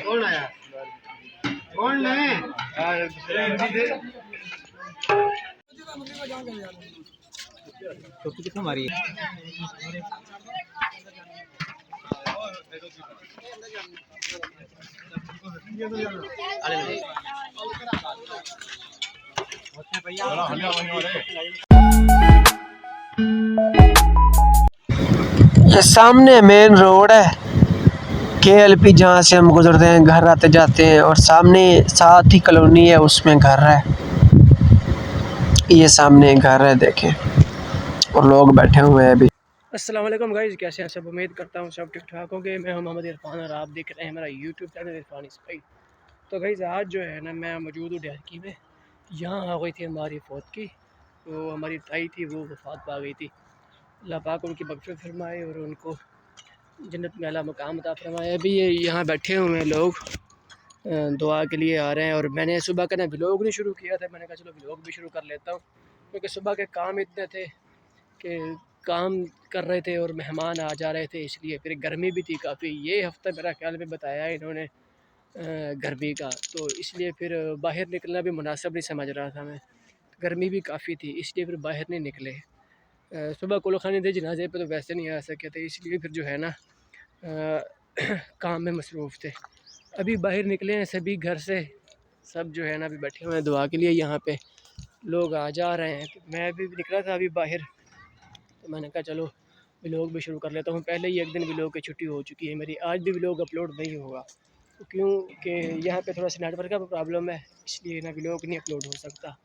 कौन आया? कौन नहीं? टोपी कितना मारी है? ये सामने मेन रोड है KLP, जहाँ से हम गुजरते हैं, घर आते जाते हैं, और सामने साथ ही कॉलोनी है, उसमें घर है। ये सामने घर है देखें, और लोग बैठे हुए हैं अभी। अस्सलाम वालेकुम गाइस, कैसे हैं सब? उम्मीद करता हूँ सब ठीक ठाक होंगे। मैं हूं मोहम्मद इरफान और आप देख रहे हैं मेरा यूट्यूब चैनल इरफान स्पाई। तो गाइस आज जो है ना, मैं मौजूद हूँ डहकी में। यहाँ आ गई थी हमारी फौत की, तो हमारी ताई थी वो वफात पा गई थी। अल्लाह पाक उनकी मग़फ़िरत फरमाए और उनको जन्नत में आला मकाम अता फरमाए। अभी ये यहाँ बैठे हुए हैं लोग, दुआ के लिए आ रहे हैं। और मैंने सुबह का ना व्लॉग नहीं शुरू किया था, मैंने कहा चलो व्लॉग भी शुरू कर लेता हूँ, क्योंकि सुबह के काम इतने थे कि काम कर रहे थे और मेहमान आ जा रहे थे, इसलिए फिर गर्मी भी थी काफ़ी। ये हफ़्ता मेरा ख्याल में बताया है इन्होंने गर्मी का, तो इसलिए फिर बाहर निकलना भी मुनासिब नहीं समझ रहा था मैं। गर्मी भी काफ़ी थी, इसलिए फिर बाहर नहीं निकले। सुबह कुलखानी थे जनाजे पे, तो वैसे नहीं आ सके थे, इसलिए फिर जो है ना काम में मसरूफ़ थे। अभी बाहर निकले हैं सभी घर से, सब जो है ना अभी बैठे हुए हैं दुआ के लिए। यहाँ पे लोग आ जा रहे हैं। मैं भी निकला था अभी बाहर, तो मैंने कहा चलो व्लॉग भी शुरू कर लेता हूँ। पहले ही एक दिन व्लॉग की छुट्टी हो चुकी है मेरी, आज भी व्लॉग अपलोड नहीं होगा, तो क्योंकि यहाँ पे थोड़ा सा नेटवर्क का प्रॉब्लम है, इसलिए ना व्लॉग नहीं अपलोड हो सकता।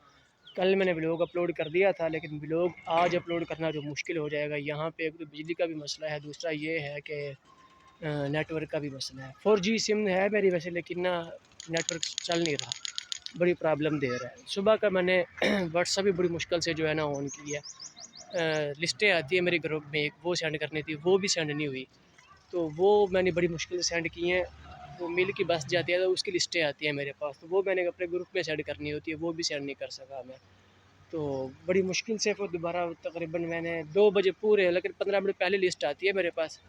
कल मैंने व्लॉग अपलोड कर दिया था, लेकिन व्लॉग आज अपलोड करना जो मुश्किल हो जाएगा। यहाँ पे एक तो बिजली का भी मसला है, दूसरा ये है कि नेटवर्क का भी मसला है। 4G सिम है मेरी वैसे, लेकिन ना नेटवर्क चल नहीं रहा, बड़ी प्रॉब्लम दे रहा है। सुबह का मैंने व्हाट्सएप भी बड़ी मुश्किल से जो है ना ऑन की है। लिस्टें आती है मेरे ग्रुप में, एक वो सेंड करनी थी, वो भी सेंड नहीं हुई, तो वो मैंने बड़ी मुश्किल से सेंड की हैं। वो मिल की बस जाती है तो उसकी लिस्टें आती हैं मेरे पास, तो वो मैंने अपने ग्रुप में सेंड करनी होती है, वो भी सेंड नहीं कर सका मैं। तो बड़ी मुश्किल से फिर दोबारा तकरीबन मैंने 2 बजे पूरे, लेकिन 15 मिनट पहले लिस्ट आती है मेरे पास,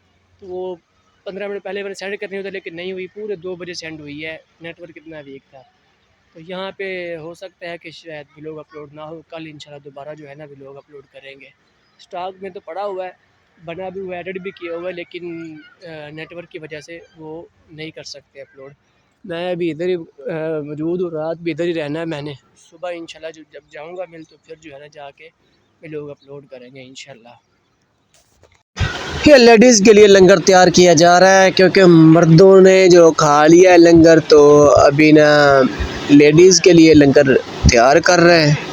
तो वो 15 मिनट पहले मैंने सेंड करनी होती है, लेकिन नहीं हुई। पूरे 2 बजे सेंड हुई है, नेटवर्क इतना वीक था। तो यहाँ पे हो सकता है कि शायद व्लॉग अपलोड ना हो। कल इंशाल्लाह दोबारा जो है ना व्लॉग अपलोड करेंगे। स्टॉक में तो पड़ा हुआ है, बना भी हुआ है, एडिट भी किया हुआ है, लेकिन नेटवर्क की वजह से वो नहीं कर सकते अपलोड। मैं अभी इधर ही मौजूद हूँ, रात भी इधर ही रहना है मैंने। सुबह इंशाल्लाह जब जाऊँगा मिल, तो फिर जो है ना जाके व्लॉग अपलोड करेंगे इंशाल्लाह। ये लेडीज़ के लिए लंगर तैयार किया जा रहा है, क्योंकि मर्दों ने जो खा लिया है लंगर, तो अभी ना लेडीज़ के लिए लंगर तैयार कर रहे हैं।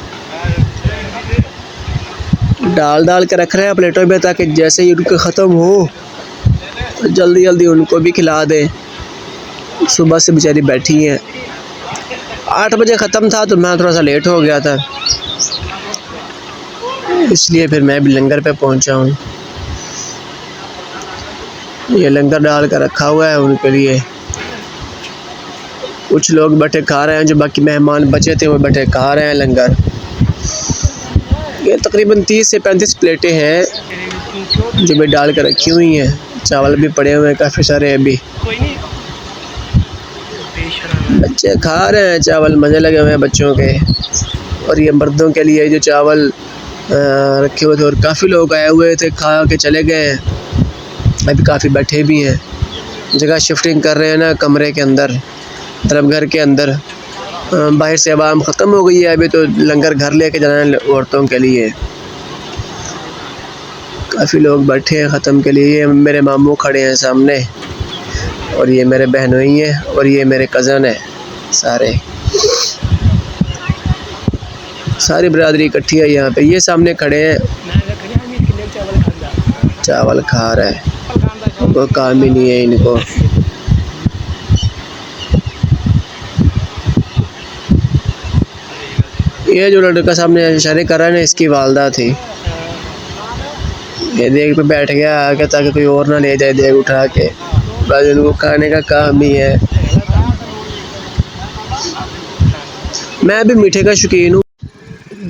डाल के रख रहे हैं प्लेटों में, ताकि जैसे ही उनके ख़त्म हो तो जल्दी जल्दी उनको भी खिला दें। सुबह से बेचारी बैठी हैं। 8 बजे ख़त्म था, तो मैं थोड़ा सा लेट हो गया था, इसलिए फिर मैं भी लंगर पे पहुंचा हूँ। ये लंगर डाल कर रखा हुआ है उनके लिए। कुछ लोग बैठे खा रहे हैं, जो बाकी मेहमान बचे थे वो बैठे खा रहे हैं लंगर। ये तकरीबन 30 से 35 प्लेटें हैं जो भी डाल कर रखी हुई हैं। चावल भी पड़े हुए हैं काफ़ी सारे अभी। बच्चे खा रहे हैं चावल, मज़े लगे हुए हैं बच्चों के। और ये मर्दों के लिए जो चावल रखे हुए थे, और काफ़ी लोग आए हुए थे, खा के चले गए हैं। अभी काफ़ी बैठे भी हैं, जगह शिफ्टिंग कर रहे हैं ना कमरे के अंदर, मतलब घर के अंदर। बाहर से आवाम ख़त्म हो गई है, अभी तो लंगर घर लेके जाना है औरतों के लिए। काफ़ी लोग बैठे हैं ख़त्म के लिए। ये मेरे मामू खड़े हैं सामने, और ये मेरे बहनोई हैं, और ये मेरे कज़न हैं। सारी बरादरी इकट्ठी है यहाँ पे। ये सामने खड़े हैं, चावल खा रहे हैं, कोई काम ही नहीं है इनको। ये जो लड़का सामने इशारे कर रहा है ना, इसकी वालदा थी। ये देख पे बैठ गया आके, ताकि कोई और ना ले जाए देख उठा के, बस इनको खाने का काम ही है। मैं भी मीठे का शौकीन हूँ।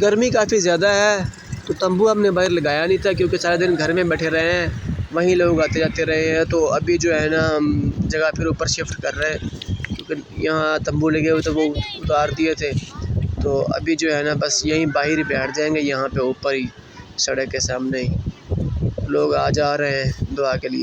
गर्मी काफ़ी ज़्यादा है, तो तंबू हमने बाहर लगाया नहीं था क्योंकि सारा दिन घर में बैठे रहे हैं, वहीं लोग आते जाते रहे हैं। तो अभी जो है ना हम जगह फिर ऊपर शिफ्ट कर रहे हैं क्योंकि यहाँ तंबू लगे हुए थे वो उतार दिए थे। तो अभी जो है ना बस यहीं बाहर ही बैठ जाएंगे, यहाँ पे ऊपर ही सड़क के सामने ही। लोग आ जा रहे हैं दुआ के लिए।